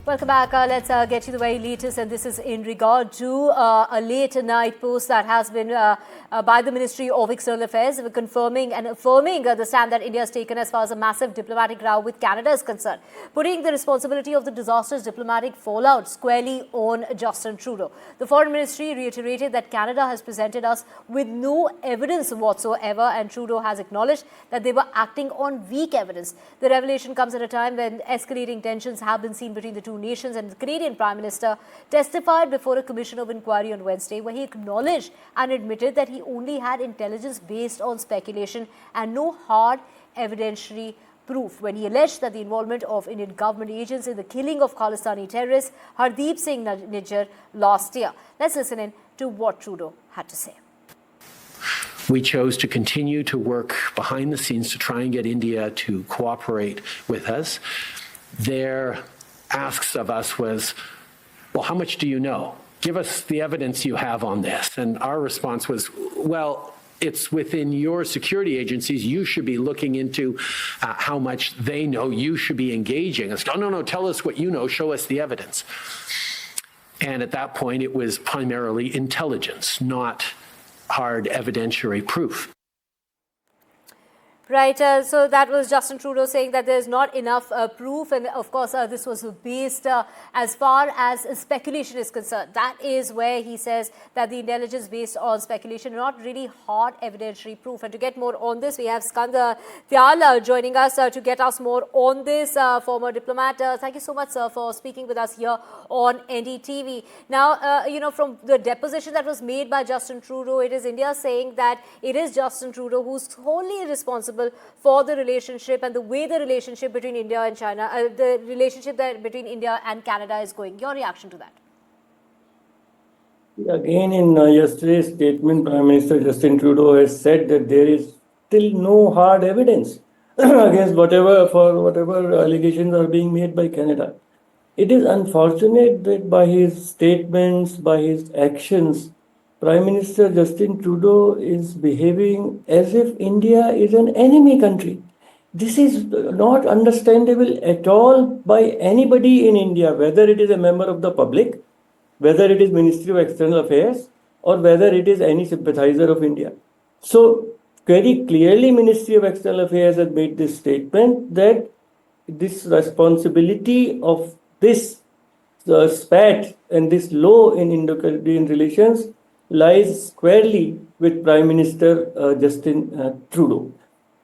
Welcome back. Let's get to the very latest, and this is in regard to a late night post that has been by the Ministry of External Affairs, confirming and affirming the stand that India has taken as far as a massive diplomatic row with Canada is concerned, putting the responsibility of the disastrous diplomatic fallout squarely on Justin Trudeau. The Foreign Ministry reiterated that Canada has presented us with no evidence whatsoever, and Trudeau has acknowledged that they were acting on weak evidence. The revelation comes at a time when escalating tensions have been seen between the two nations, and the Canadian Prime Minister testified before a commission of inquiry on Wednesday, where he acknowledged and admitted that he only had intelligence based on speculation and no hard evidentiary proof, when he alleged that the involvement of Indian government agents in the killing of Khalistani terrorist Hardeep Singh Nijjar last year. Let's listen in to what Trudeau had to say. We chose to continue to work behind the scenes to try and get India to cooperate with us. Their asks of us was, well, how much do you know? Give us the evidence you have on this. And our response was, well, it's within your security agencies. You should be looking into how much they know. You should be engaging. It's, oh, no, tell us what you know. Show us the evidence. And at that point, it was primarily intelligence, not hard evidentiary proof. Right, so that was Justin Trudeau saying that there's not enough proof, and of course this was based as far as speculation is concerned. That is where he says that the intelligence based on speculation, not really hard evidentiary proof. And to get more on this, we have Skandar Tyal joining us to get us more on this, former diplomat. Thank you so much, sir, for speaking with us here on NDTV. Now, from the deposition that was made by Justin Trudeau, it is India saying that it is Justin Trudeau who's wholly responsible for the relationship and the way the relationship between India and China, the relationship that between India and Canada is going. Your reaction to that? Again, in yesterday's statement, Prime Minister Justin Trudeau has said that there is still no hard evidence against whatever allegations are being made by Canada. It is unfortunate that by his statements, by his actions, Prime Minister Justin Trudeau is behaving as if India is an enemy country. This is not understandable at all by anybody in India, whether it is a member of the public, whether it is Ministry of External Affairs, or whether it is any sympathizer of India. So, very clearly, Ministry of External Affairs has made this statement that this responsibility of this spat and this low in Indo-Canadian relations lies squarely with Prime Minister Justin Trudeau.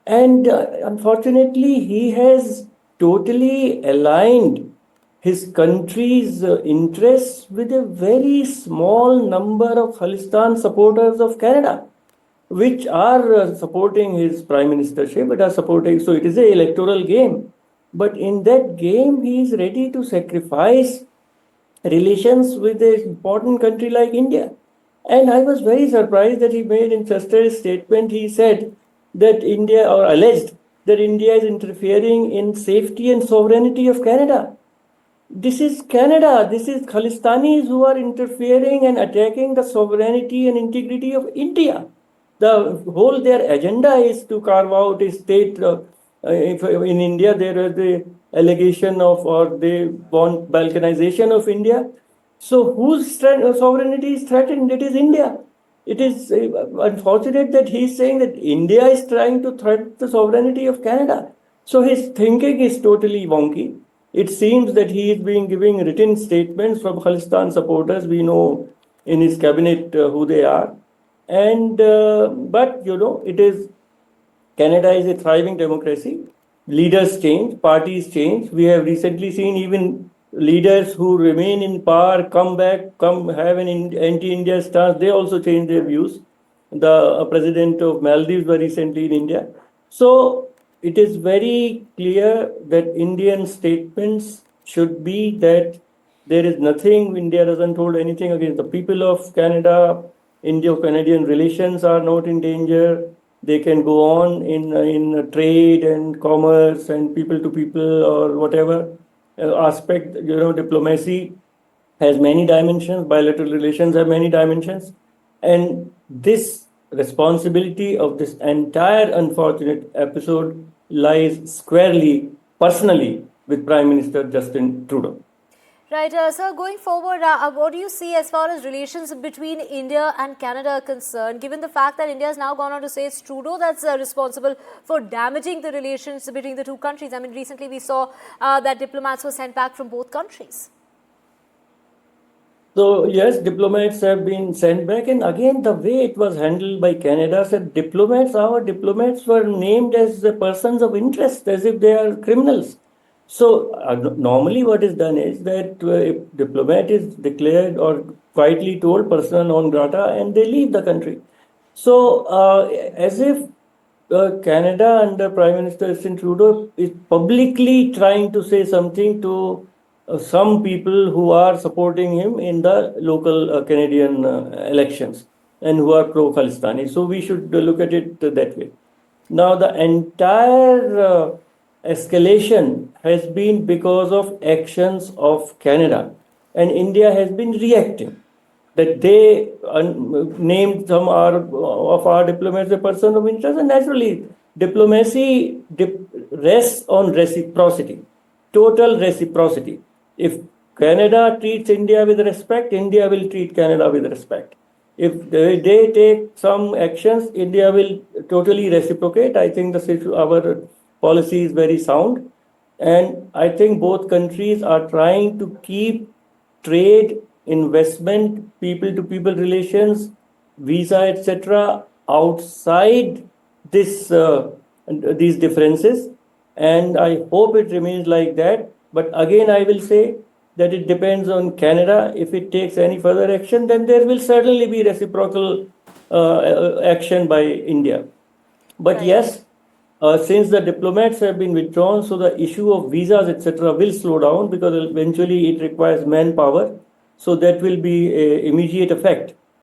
And unfortunately, he has totally aligned his country's interests with a very small number of Khalistan supporters of Canada, which are supporting his prime ministership, but are supporting, so it is an electoral game. But in that game, he is ready to sacrifice relations with an important country like India. And I was very surprised that he made in yesterday's statement, he said that India, or alleged that India is interfering in safety and sovereignty of Canada. This is Canada, this is Khalistanis who are interfering and attacking the sovereignty and integrity of India. Their agenda is to carve out a state. If in India there is the allegation of, or they want balkanization of India. So whose sovereignty is threatened? It is India. It is unfortunate that he is saying that India is trying to threaten the sovereignty of Canada. So his thinking is totally wonky. It seems that he is giving written statements from Khalistan supporters. We know in his cabinet who they are. And but it is, Canada is a thriving democracy. Leaders change, parties change. We have recently seen even leaders who remain in power come have an anti-India stance. They also change their views. The president of Maldives was recently in India. So it is very clear that Indian statements should be that there is nothing, India doesn't hold anything against the people of Canada. Indo-Canadian relations are not in danger. They can go on in trade and commerce and people to people or whatever aspect. Diplomacy has many dimensions. Bilateral relations have many dimensions. And this responsibility of this entire unfortunate episode lies squarely, personally, with Prime Minister Justin Trudeau. Right, sir, going forward, what do you see as far as relations between India and Canada are concerned, given the fact that India has now gone on to say it's Trudeau that's responsible for damaging the relations between the two countries? I mean, recently we saw that diplomats were sent back from both countries. So yes, diplomats have been sent back, and again the way it was handled by Canada said our diplomats were named as the persons of interest, as if they are criminals. So normally what is done is that if diplomat is declared or quietly told persona non grata, and they leave the country. So as if Canada under Prime Minister Justin Trudeau is publicly trying to say something to some people who are supporting him in the local Canadian elections and who are pro-Khalistani. So we should look at it that way. Now, the entire escalation has been because of actions of Canada, and India has been reacting. That they named some of our diplomats a person of interest, and naturally, diplomacy rests on reciprocity, total reciprocity. If Canada treats India with respect, India will treat Canada with respect. If they take some actions, India will totally reciprocate. I think our policy is very sound. And I think both countries are trying to keep trade, investment, people to people relations, visa, etc., outside these differences. And I hope it remains like that. But again, I will say that it depends on Canada. If it takes any further action, then there will certainly be reciprocal action by India. But Right. yes, since the diplomats have been withdrawn, so the issue of visas, etc., will slow down because eventually it requires manpower. So that will be an immediate effect.